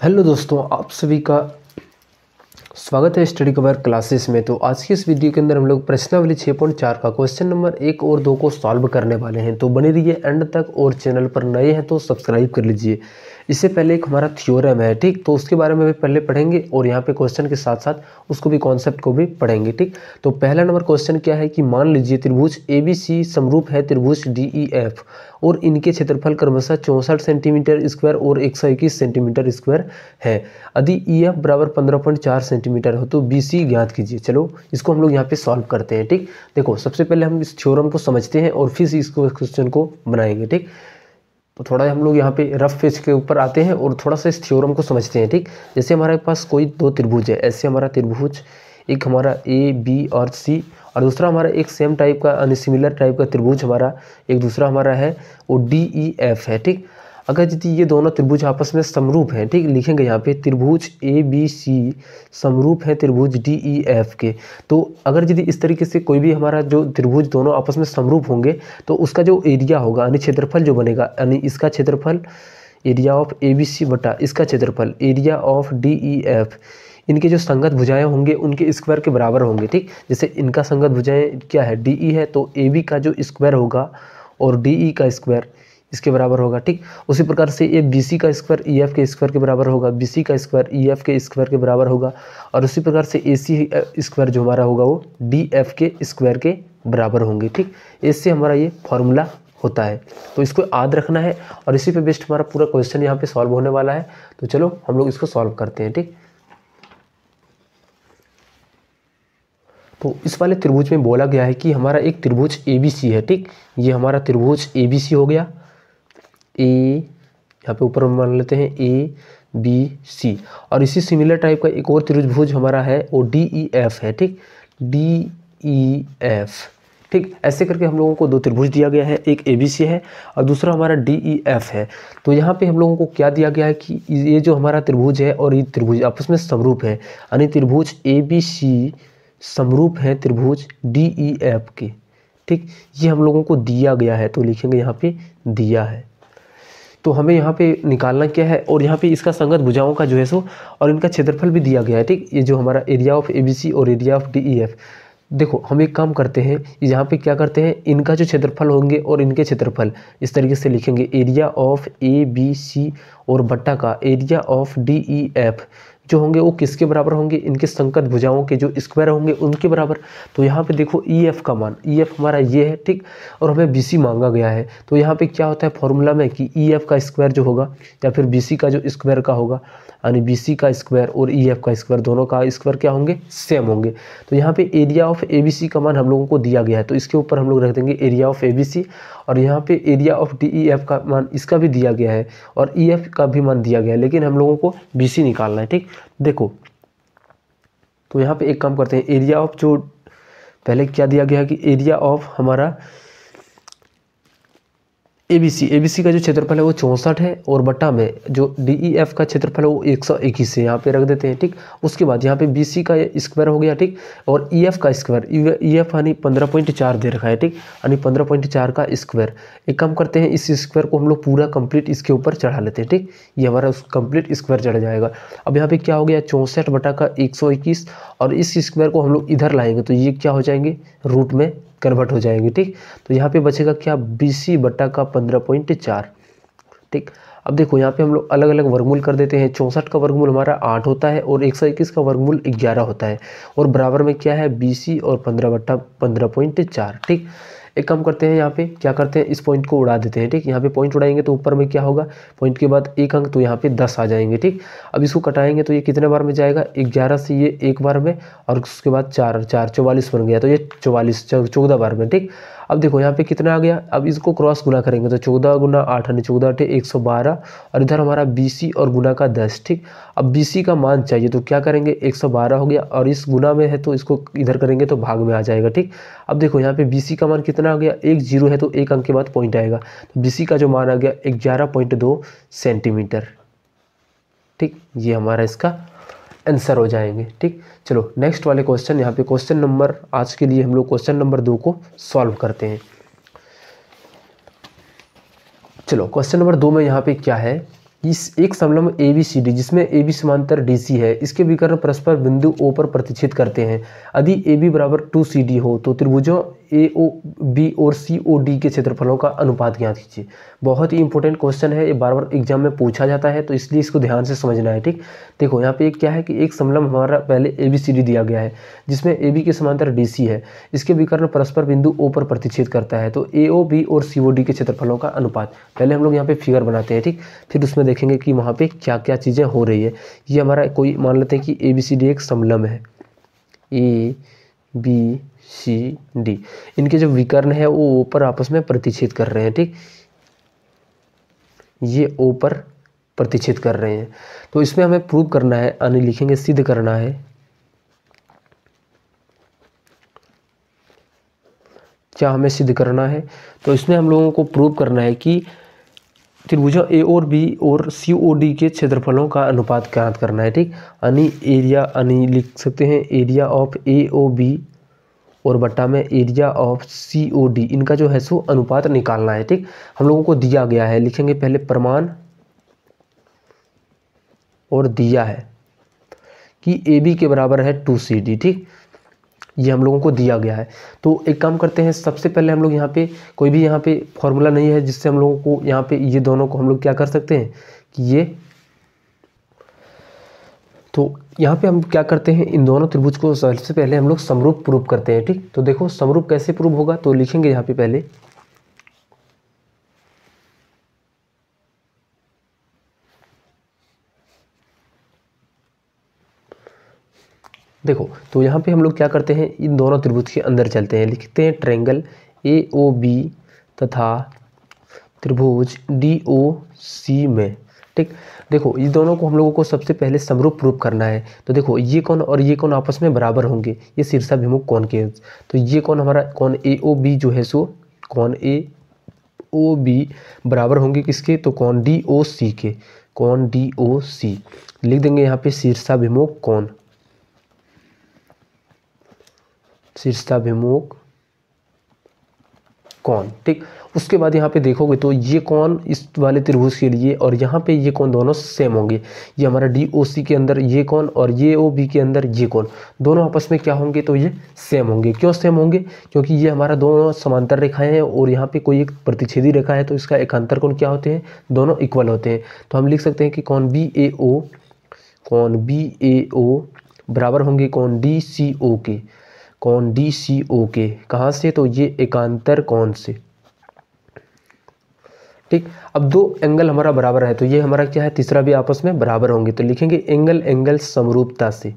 Hello दोस्तों, आप सभी का स्वागत है स्टडी कवर क्लासेस में। तो आज की इस वीडियो के अंदर हम लोग प्रश्नावली 6.4 का क्वेश्चन नंबर 1 और 2 को सॉल्व करने वाले हैं। तो बने रहिए एंड तक और चैनल पर नए हैं तो सब्सक्राइब कर लीजिए। इससे पहले एक हमारा थ्योरम है, ठीक, तो उसके बारे में भी पहले पढ़ेंगे और यहाँ पे क्वेश्चन के साथ साथ उसको भी कॉन्सेप्ट को भी पढ़ेंगे, ठीक। तो पहला नंबर क्वेश्चन क्या है कि मान लीजिए त्रिभुज ABC समरूप है त्रिभुज DEF और इनके क्षेत्रफल क्रमशः 64 सेंटीमीटर स्क्वायर और 121 सेंटीमीटर स्क्वायर है। यदि EF बराबर 15.4 सेंटीमीटर हो तो BC ज्ञात कीजिए। चलो इसको हम लोग यहाँ पे सॉल्व करते हैं, ठीक। देखो सबसे पहले हम इस थ्योरम को समझते हैं और फिर इसको क्वेश्चन को बनाएंगे, ठीक। तो थोड़ा हम लोग यहाँ पे रफ पेज के ऊपर आते हैं और थोड़ा सा इस थ्योरम को समझते हैं, ठीक। जैसे हमारे पास कोई दो त्रिभुज है, ऐसे हमारा त्रिभुज एक हमारा A, B और C और दूसरा हमारा एक सेम टाइप का अनसिमिलर टाइप का त्रिभुज हमारा एक दूसरा हमारा है वो DEF है, ठीक। अगर यदि ये दोनों त्रिभुज आपस में समरूप हैं, ठीक, लिखेंगे यहाँ पे त्रिभुज ABC समरूप है त्रिभुज DEF के। तो अगर यदि इस तरीके से कोई भी हमारा जो त्रिभुज दोनों आपस में समरूप होंगे तो उसका जो एरिया होगा यानी क्षेत्रफल जो बनेगा, यानी इसका क्षेत्रफल एरिया ऑफ ABC बटा इसका क्षेत्रफल एरिया ऑफ DEF, इनके जो संगत भुजाएं होंगे उनके स्क्वायर के बराबर होंगे, ठीक। जैसे इनका संगत भुजाएं क्या है, DE है, तो AB का जो स्क्वायर होगा और DE का स्क्वायर इसके बराबर होगा, ठीक। उसी प्रकार से ये BC का स्क्वायर EF के स्क्वायर के बराबर होगा, BC का स्क्वायर EF के स्क्वायर के बराबर होगा और उसी प्रकार से AC स्क्वायर जो हमारा होगा वो DF के स्क्वायर के बराबर होंगे, ठीक। इससे हमारा ये फॉर्मूला होता है, तो इसको याद रखना है और इसी पे बेस्ड हमारा पूरा क्वेश्चन यहाँ पे सॉल्व होने वाला है। तो चलो हम लोग इसको सॉल्व करते हैं, ठीक। तो इस वाले त्रिभुज में बोला गया है कि हमारा एक त्रिभुज ABC है, ठीक। ये हमारा त्रिभुज ABC हो गया, यहाँ पे ऊपर मान लेते हैं ABC और इसी सिमिलर टाइप का एक और त्रिभुज हमारा है वो DEF है, ठीक, DEF, ठीक। ऐसे करके हम लोगों को दो त्रिभुज दिया गया है, एक ABC है और दूसरा हमारा DEF है। तो यहाँ पे हम लोगों को क्या दिया गया है कि ये जो हमारा त्रिभुज है और ये त्रिभुज आपस में समरूप है, यानी त्रिभुज ABC समरूप है त्रिभुज DEF के, ठीक। ये हम लोगों को दिया गया है, तो लिखेंगे यहाँ पे दिया है। तो हमें यहाँ पे निकालना क्या है और यहाँ पे इसका संगत भुजाओं का जो है सो और इनका क्षेत्रफल भी दिया गया है, ठीक। ये जो हमारा एरिया ऑफ ABC और एरिया ऑफ DEF, देखो हम एक काम करते हैं, यहाँ पे क्या करते हैं, इनका जो क्षेत्रफल होंगे और इनके क्षेत्रफल इस तरीके से लिखेंगे एरिया ऑफ ABC और बट्टा का एरिया ऑफ DEF जो होंगे वो किसके बराबर होंगे, इनके संगत भुजाओं के जो स्क्वायर होंगे उनके बराबर। तो यहाँ पे देखो EF का मान, EF हमारा ये है, ठीक, और हमें BC मांगा गया है। तो यहाँ पे क्या होता है फॉर्मूला में कि EF का स्क्वायर जो होगा या फिर BC का जो स्क्वायर का होगा, यानी BC का स्क्वायर और EF का स्क्वायर दोनों का स्क्वायर क्या होंगे, सेम होंगे। तो यहाँ पे एरिया ऑफ ABC का मान हम लोगों को दिया गया है, तो इसके ऊपर हम लोग रख देंगे एरिया ऑफ ABC और यहाँ पे एरिया ऑफ DEF का मान इसका भी दिया गया है और EF का भी मान दिया गया है, लेकिन हम लोगों को BC निकालना है, ठीक। देखो तो यहाँ पे एक काम करते हैं, एरिया ऑफ जो पहले क्या दिया गया है कि एरिया ऑफ हमारा ABC का जो क्षेत्रफल है वो 64 है और बट्टा में जो DEF का क्षेत्रफल है वो 121 है, यहाँ पे रख देते हैं, ठीक। उसके बाद यहाँ पे BC का स्क्वायर हो गया, ठीक, और EF का स्क्वायर, EF यानी 15.4 दे रखा है, ठीक, यानी 15.4 का स्क्वायर। एक काम करते हैं, इस स्क्वायर को हम लोग पूरा कंप्लीट इसके ऊपर चढ़ा लेते हैं, ठीक। ये हमारा कंप्लीट स्क्वायर चढ़ जाएगा। अब यहाँ पे क्या हो गया 64 बटा का 121 और इस स्क्वायर को हम लोग इधर लाएंगे तो ये क्या हो जाएंगे, रूट में कन्वर्ट हो जाएंगे, ठीक। तो यहाँ पे बचेगा क्या, BC बटा का 15.4, ठीक। अब देखो यहाँ पे हम लोग अलग अलग वर्गमूल कर देते हैं। 64 का वर्गमूल हमारा 8 होता है और 121 का वर्गमूल 11 होता है और बराबर में क्या है BC और 15 बटा 15.4, ठीक। एक काम करते हैं, यहाँ पे क्या करते हैं, इस पॉइंट को उड़ा देते हैं, ठीक। यहाँ पे पॉइंट उड़ाएंगे तो ऊपर में क्या होगा, पॉइंट के बाद एक अंक, तो यहाँ पे 10 आ जाएंगे, ठीक। अब इसको कटाएंगे तो ये कितने बार में जाएगा, 11 से ये एक बार में और उसके बाद 4 4 44 बन गया, तो ये 14 बार में, ठीक। अब देखो यहाँ पे कितना आ गया, अब इसको क्रॉस गुना करेंगे तो 14 गुना 8 यानी 14 8 112 और इधर हमारा BC और गुना का 10, ठीक। अब BC का मान चाहिए तो क्या करेंगे, 112 हो गया और इस गुना में है तो इसको इधर करेंगे तो भाग में आ जाएगा, ठीक। अब देखो यहाँ पे BC का मान कितना आ गया, 1 0 है तो एक अंक के बाद पॉइंट आएगा, तो BC का जो मान आ गया 11.2 सेंटीमीटर, ठीक। ये हमारा इसका आंसर हो जाएंगे, ठीक। चलो नेक्स्ट वाले क्वेश्चन, यहाँ पे क्वेश्चन नंबर आज के लिए हम लोग क्वेश्चन नंबर 2 को सॉल्व करते हैं। चलो क्वेश्चन नंबर 2 में यहाँ पे क्या है इस एक समलंब ABCD जिसमें AB समांतर DC है, इसके विकर्ण परस्पर बिंदु O पर प्रतिच्छेद करते हैं। यदि AB बराबर 2CD हो तो त्रिभुजों AOB और COD के क्षेत्रफलों का अनुपात ज्ञात कीजिए। बहुत ही इंपॉर्टेंट क्वेश्चन है, ये बार बार एग्जाम में पूछा जाता है, तो इसलिए इसको ध्यान से समझना है। ठीक, देखो यहाँ पे क्या है कि एक समलंब हमारा पहले ABCD दिया गया है जिसमें AB के समांतर DC है, इसके विकर्ण परस्पर बिंदु O पर प्रतिच्छेद करता है। तो AOB और COD के क्षेत्रफलों का अनुपात, पहले हम लोग यहाँ पे फिगर बनाते हैं। ठीक, फिर उसमें देखेंगे कि वहाँ पे क्या क्या चीज़ें हो रही है। ये हमारा कोई मान लेते हैं कि ABCD एक समलंब है, ABCD, इनके जो विकर्ण है वो O पर आपस में प्रतिच्छेद कर रहे हैं। ठीक, ये O पर प्रतिच्छेद कर रहे हैं, तो इसमें हमें प्रूव करना है, यानी लिखेंगे सिद्ध करना है। क्या हमें सिद्ध करना है? तो इसमें हम लोगों को प्रूव करना है कि त्रिभुजों A और B और COD के क्षेत्रफलों का अनुपात ज्ञात करना है। ठीक, यानी एरिया, यानी लिख सकते हैं एरिया ऑफ AOB और बट्टा में एरिया ऑफ COD, इनका जो है सो अनुपात निकालना है। ठीक, हम लोगों को दिया गया है, लिखेंगे पहले प्रमाण और दिया है कि AB के बराबर है 2CD। ठीक, ये हम लोगों को दिया गया है। तो एक काम करते हैं, सबसे पहले हम लोग यहाँ पे कोई भी यहाँ पे फॉर्मूला नहीं है जिससे हम लोगों को यहाँ पे ये दोनों को हम लोग क्या कर सकते हैं कि ये, तो यहाँ पे हम क्या करते हैं, इन दोनों त्रिभुज को सबसे पहले हम लोग समरूप प्रूव करते हैं। ठीक, तो देखो समरूप कैसे प्रूव होगा, तो लिखेंगे यहाँ पे पहले देखो, तो यहाँ पे हम लोग क्या करते हैं, इन दोनों त्रिभुज के अंदर चलते हैं, लिखते हैं ट्रायंगल AOB तथा त्रिभुज DOC में। ठीक, देखो ये दोनों को हम लोगों को सबसे पहले समरूप प्रूव करना है। तो देखो ये कोण और ये कोण आपस में बराबर होंगे, ये शीर्षाभिमुख कोण के, तो ये कोण हमारा कोण AOB जो है सो कोण AOB बराबर होंगे किसके, तो कोण DOC के, कोण DOC लिख देंगे यहाँ पे शीर्षाभिमुख कोण, शीर्षाभिमुख कोण। ठीक, उसके बाद यहाँ पे देखोगे तो ये कोण इस वाले त्रिभुज के लिए और यहाँ पे ये कोण दोनों सेम होंगे। ये हमारा DOC के अंदर ये कोण और ये OB के अंदर ये कोण, दोनों आपस में क्या होंगे, तो ये सेम होंगे। क्यों सेम होंगे, क्योंकि ये हमारा दोनों समांतर रेखाएं हैं और यहाँ पे कोई एक प्रतिच्छेदी रेखा है, तो इसका एकांतर कोण क्या होते हैं, दोनों इक्वल होते हैं। तो हम लिख सकते हैं कि कोण BAO बराबर होंगे कोण DCO के, कोण DCO के, कहाँ से, तो ये एकांतर कोण से। ठीक, अब दो एंगल हमारा बराबर है, तो ये हमारा क्या है, तीसरा भी आपस में बराबर होंगे, तो लिखेंगे एंगल समरूपता से,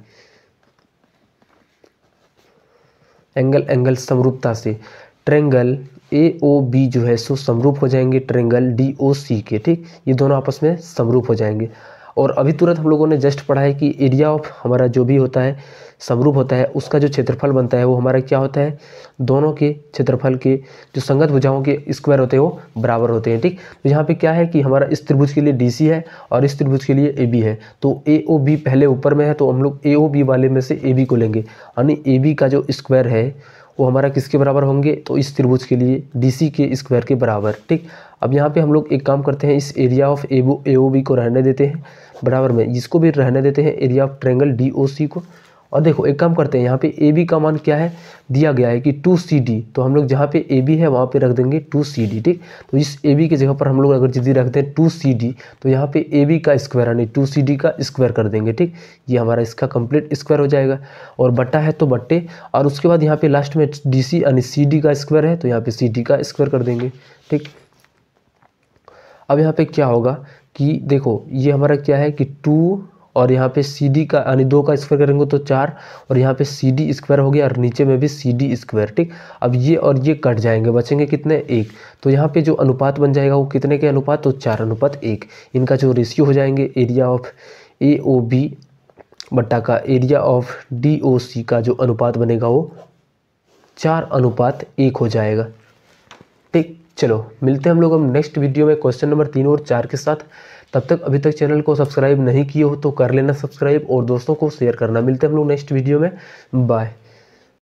एंगल समरूपता से ट्रायंगल AOB जो है सो समरूप हो जाएंगे ट्रायंगल DOC के। ठीक, ये दोनों आपस में समरूप हो जाएंगे। और अभी तुरंत हम लोगों ने जस्ट पढ़ा है कि एरिया ऑफ हमारा जो भी होता है समरूप होता है, उसका जो क्षेत्रफल बनता है वो हमारा क्या होता है, दोनों के क्षेत्रफल के जो संगत भुजाओं के स्क्वायर होते हैं वो बराबर होते हैं। ठीक, तो यहाँ पे क्या है कि हमारा इस त्रिभुज के लिए DC है और इस त्रिभुज के लिए AB है, तो AOB पहले ऊपर में है, तो हम लोग AOB वाले में से AB को लेंगे, यानी AB का जो स्क्वायर है वो हमारा किसके बराबर होंगे, तो इस त्रिभुज के लिए DC के स्क्वायर के बराबर। ठीक, अब यहाँ पे हम लोग एक काम करते हैं, इस एरिया ऑफ AOB को रहने देते हैं बराबर में, इसको भी रहने देते हैं एरिया ऑफ ट्रायंगल DOC को। और देखो एक काम करते हैं, यहाँ पे AB का मान क्या है, दिया गया है कि 2CD, तो हम लोग जहाँ पे AB है वहाँ पे रख देंगे 2CD। ठीक, तो इस AB की जगह पर हम लोग अगर यदि रखते हैं 2CD, तो यहाँ पे AB का स्क्वायर यानी 2CD का स्क्वायर कर देंगे। ठीक, ये हमारा इसका कंप्लीट स्क्वायर हो जाएगा, और बट्टा है तो बट्टे, और उसके बाद यहाँ पे लास्ट में DC यानी CD का स्क्वायर है, तो यहाँ पे CD का स्क्वायर कर देंगे। ठीक, अब यहाँ पे क्या होगा कि देखो ये हमारा क्या है कि 2 और यहाँ पे CD का यानी 2 का स्क्वायर करेंगे तो 4, और यहाँ पे CD स्क्वायर हो गया और नीचे में भी CD स्क्वायर। ठीक, अब ये और ये कट जाएंगे, बचेंगे कितने, 1, तो यहाँ पे जो अनुपात बन जाएगा वो कितने के अनुपात, तो 4:1। इनका जो रेशियो हो जाएंगे, एरिया ऑफ AOB बट्टा का एरिया ऑफ DOC का जो अनुपात बनेगा वो 4:1 हो जाएगा। ठीक, चलो मिलते हैं हम लोग हम नेक्स्ट वीडियो में क्वेश्चन नंबर 3 और 4 के साथ। तब तक अभी तक चैनल को सब्सक्राइब नहीं किए हो तो कर लेना सब्सक्राइब और दोस्तों को शेयर करना। मिलते हैं हम लोग नेक्स्ट वीडियो में, बाय।